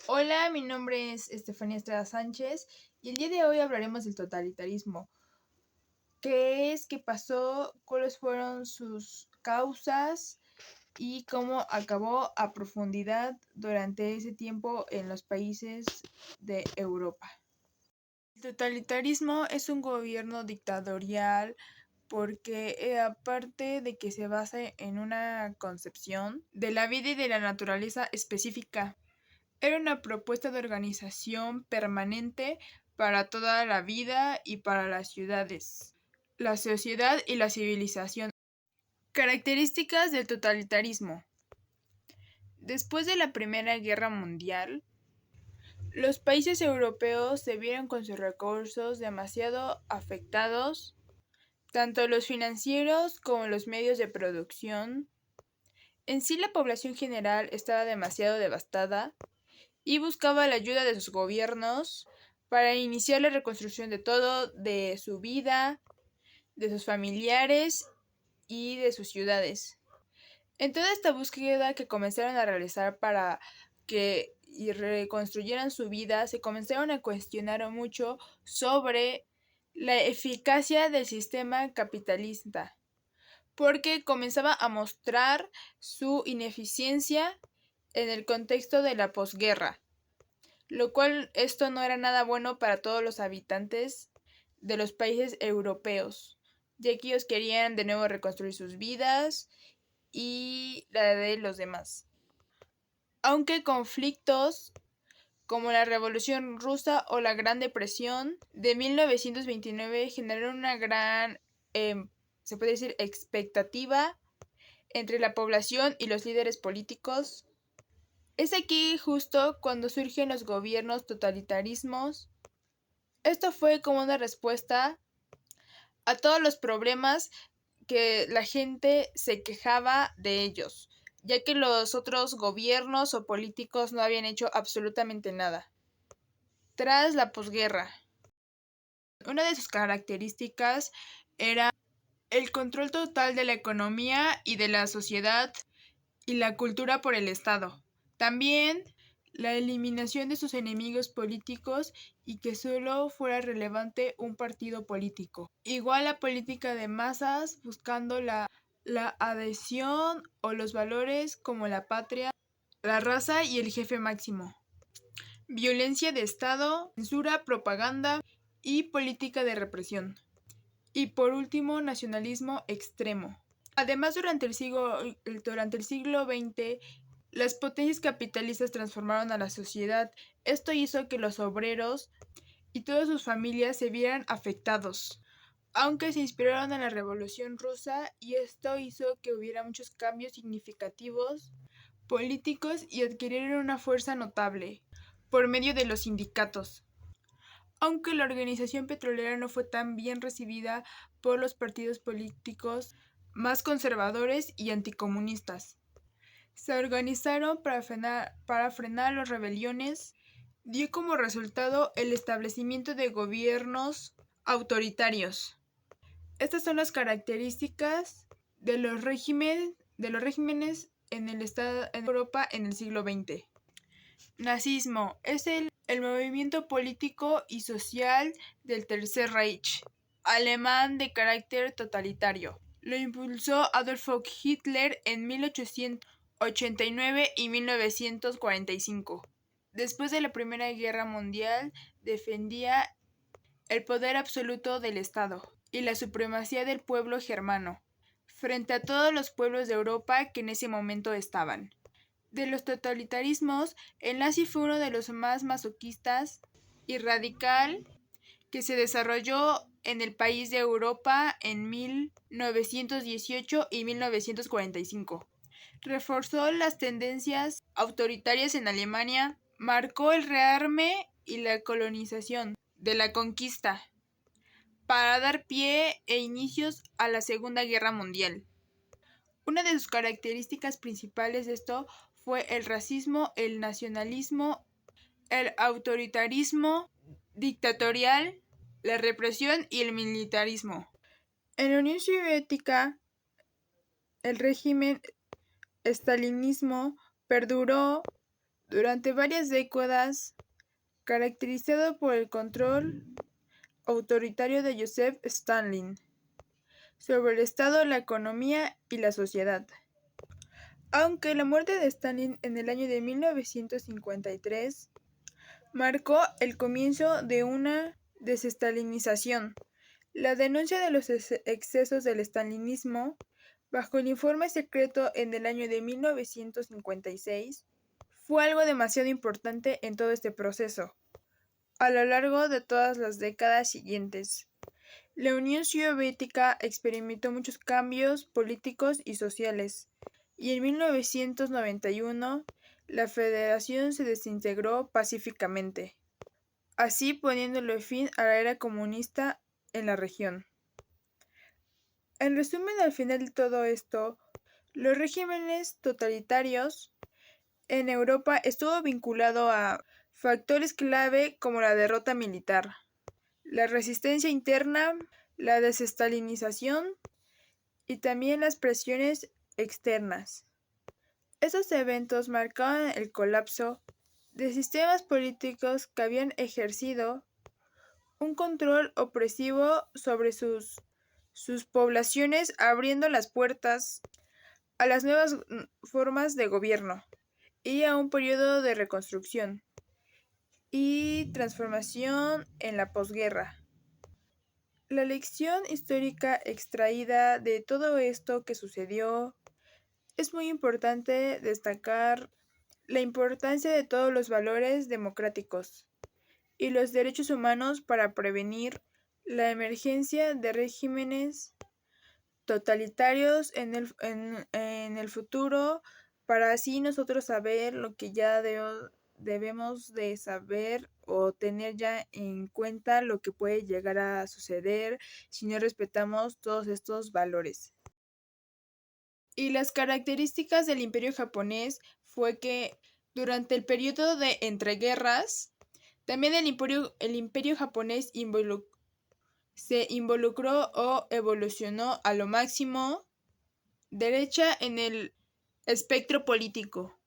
Hola, mi nombre es Estefanía Estrada Sánchez y el día de hoy hablaremos del totalitarismo. ¿Qué es? ¿Qué pasó? ¿Cuáles fueron sus causas? Y cómo acabó a profundidad durante ese tiempo en los países de Europa. El totalitarismo es un gobierno dictatorial porque aparte de que se basa en una concepción de la vida y de la naturaleza específica, era una propuesta de organización permanente para toda la vida y para las ciudades, la sociedad y la civilización. Características del totalitarismo. Después de la Primera Guerra Mundial, los países europeos se vieron con sus recursos demasiado afectados, tanto los financieros como los medios de producción. En sí, la población general estaba demasiado devastada y buscaba la ayuda de sus gobiernos para iniciar la reconstrucción de todo, de su vida, de sus familiares y de sus ciudades. En toda esta búsqueda que comenzaron a realizar para que reconstruyeran su vida, se comenzaron a cuestionar mucho sobre la eficacia del sistema capitalista, porque comenzaba a mostrar su ineficiencia en el contexto de la posguerra, lo cual esto no era nada bueno para todos los habitantes de los países europeos, ya que ellos querían de nuevo reconstruir sus vidas y la de los demás. Aunque conflictos como la Revolución Rusa o la Gran Depresión de 1929 generaron una gran, se puede decir, expectativa entre la población y los líderes políticos. Es aquí justo cuando surgen los gobiernos totalitarismos. Esto fue como una respuesta a todos los problemas que la gente se quejaba de ellos, ya que los otros gobiernos o políticos no habían hecho absolutamente nada. Tras la posguerra, una de sus características era el control total de la economía y de la sociedad y la cultura por el Estado. También la eliminación de sus enemigos políticos y que solo fuera relevante un partido político. Igual la política de masas buscando la adhesión o los valores como la patria, la raza y el jefe máximo. Violencia de Estado, censura, propaganda y política de represión. Y por último, nacionalismo extremo. Además, durante el siglo XX, las potencias capitalistas transformaron a la sociedad. Esto hizo que los obreros y todas sus familias se vieran afectados, aunque se inspiraron en la Revolución Rusa, y esto hizo que hubiera muchos cambios significativos políticos y adquirieron una fuerza notable por medio de los sindicatos. Aunque la organización petrolera no fue tan bien recibida por los partidos políticos más conservadores y anticomunistas. Se organizaron para frenar las rebeliones, dio como resultado el establecimiento de gobiernos autoritarios. Estas son las características de los regímenes en Europa en el siglo XX. Nazismo es el movimiento político y social del Tercer Reich, alemán de carácter totalitario. Lo impulsó Adolf Hitler en 1889 y 1945. Después de la Primera Guerra Mundial, defendía el poder absoluto del Estado y la supremacía del pueblo germano, frente a todos los pueblos de Europa que en ese momento estaban. De los totalitarismos, el nazi fue uno de los más masoquistas y radical que se desarrolló en el país de Europa en 1918 y 1945. Reforzó las tendencias autoritarias en Alemania, marcó el rearme y la colonización de la conquista para dar pie e inicios a la Segunda Guerra Mundial. Una de sus características principales de esto fue el racismo, el nacionalismo, el autoritarismo dictatorial, la represión y el militarismo. En la Unión Soviética, el régimen estalinismo perduró durante varias décadas, caracterizado por el control autoritario de Joseph Stalin sobre el Estado, la economía y la sociedad. Aunque la muerte de Stalin en el año de 1953 marcó el comienzo de una desestalinización, la denuncia de los excesos del stalinismo, bajo el informe secreto en el año de 1956, fue algo demasiado importante en todo este proceso. A lo largo de todas las décadas siguientes, la Unión Soviética experimentó muchos cambios políticos y sociales, y en 1991 la Federación se desintegró pacíficamente, así poniéndole fin a la era comunista en la región. En resumen, al final de todo esto, los regímenes totalitarios en Europa estuvo vinculado a factores clave como la derrota militar, la resistencia interna, la desestalinización y también las presiones externas. Estos eventos marcaban el colapso de sistemas políticos que habían ejercido un control opresivo sobre sus poblaciones, abriendo las puertas a las nuevas formas de gobierno y a un periodo de reconstrucción y transformación en la posguerra. La lección histórica extraída de todo esto que sucedió es muy importante destacar la importancia de todos los valores democráticos y los derechos humanos para prevenir la emergencia de regímenes totalitarios en el futuro, para así nosotros saber lo que ya debemos de saber o tener ya en cuenta lo que puede llegar a suceder si no respetamos todos estos valores. Y las características del Imperio japonés fue que durante el periodo de entreguerras, también el imperio japonés se involucró o evolucionó a lo máximo derecha en el espectro político.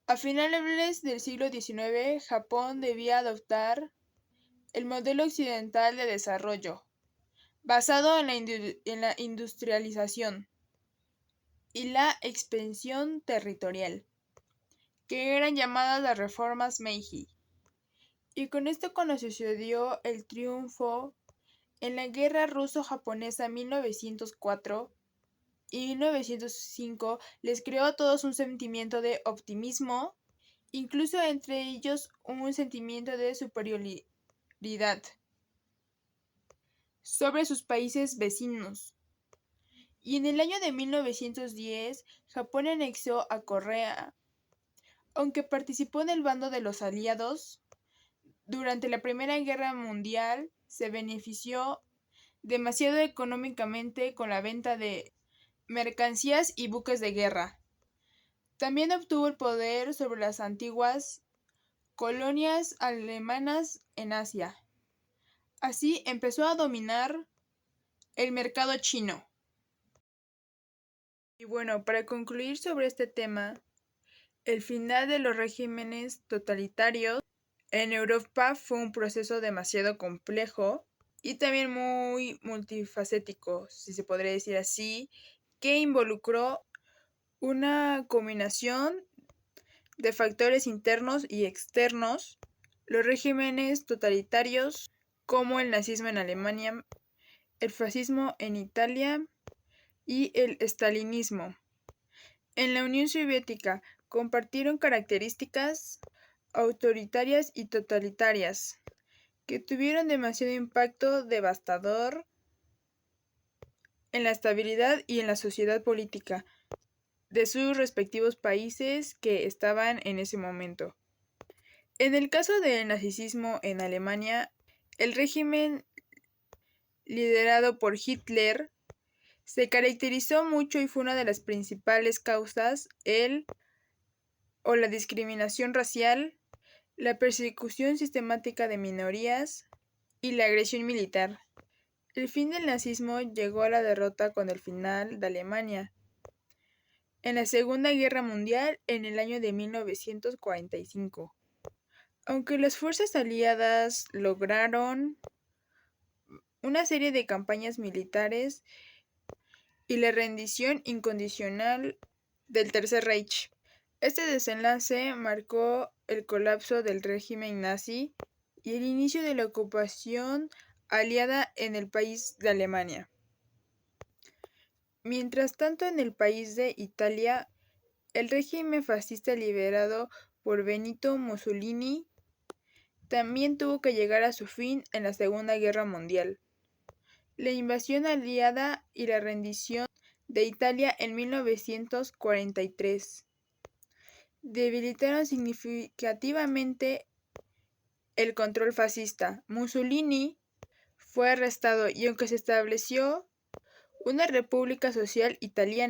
A finales del siglo XIX, Japón debía adoptar el modelo occidental de desarrollo, basado en la industrialización y la expansión territorial, que eran llamadas las reformas Meiji. Y con esto sucedió el triunfo en la Guerra Ruso-Japonesa 1904 y 1905 les creó a todos un sentimiento de optimismo, incluso entre ellos un sentimiento de superioridad sobre sus países vecinos. Y en el año de 1910, Japón anexó a Corea, aunque participó en el bando de los aliados. Durante la Primera Guerra Mundial se benefició demasiado económicamente con la venta de mercancías y buques de guerra. También obtuvo el poder sobre las antiguas colonias alemanas en Asia. Así empezó a dominar el mercado chino. Y bueno, para concluir sobre este tema, el final de los regímenes totalitarios en Europa fue un proceso demasiado complejo y también muy multifacético, si se podría decir así, que involucró una combinación de factores internos y externos. Los regímenes totalitarios como el nazismo en Alemania, el fascismo en Italia y el estalinismo en la Unión Soviética compartieron características autoritarias y totalitarias que tuvieron demasiado impacto devastador en la estabilidad y en la sociedad política de sus respectivos países que estaban en ese momento. En el caso del nazismo en Alemania, el régimen liderado por Hitler se caracterizó mucho y fue una de las principales causas la discriminación racial, la persecución sistemática de minorías y la agresión militar. El fin del nazismo llegó a la derrota con el final de Alemania. en la Segunda Guerra Mundial en el año de 1945. Aunque las fuerzas aliadas lograron una serie de campañas militares y la rendición incondicional del Tercer Reich, este desenlace marcó el colapso del régimen nazi y el inicio de la ocupación aliada en el país de Alemania. Mientras tanto, en el país de Italia, el régimen fascista liderado por Benito Mussolini también tuvo que llegar a su fin en la Segunda Guerra Mundial. La invasión aliada y la rendición de Italia en 1943 debilitaron significativamente el control fascista. Mussolini fue arrestado y aunque se estableció una república social italiana,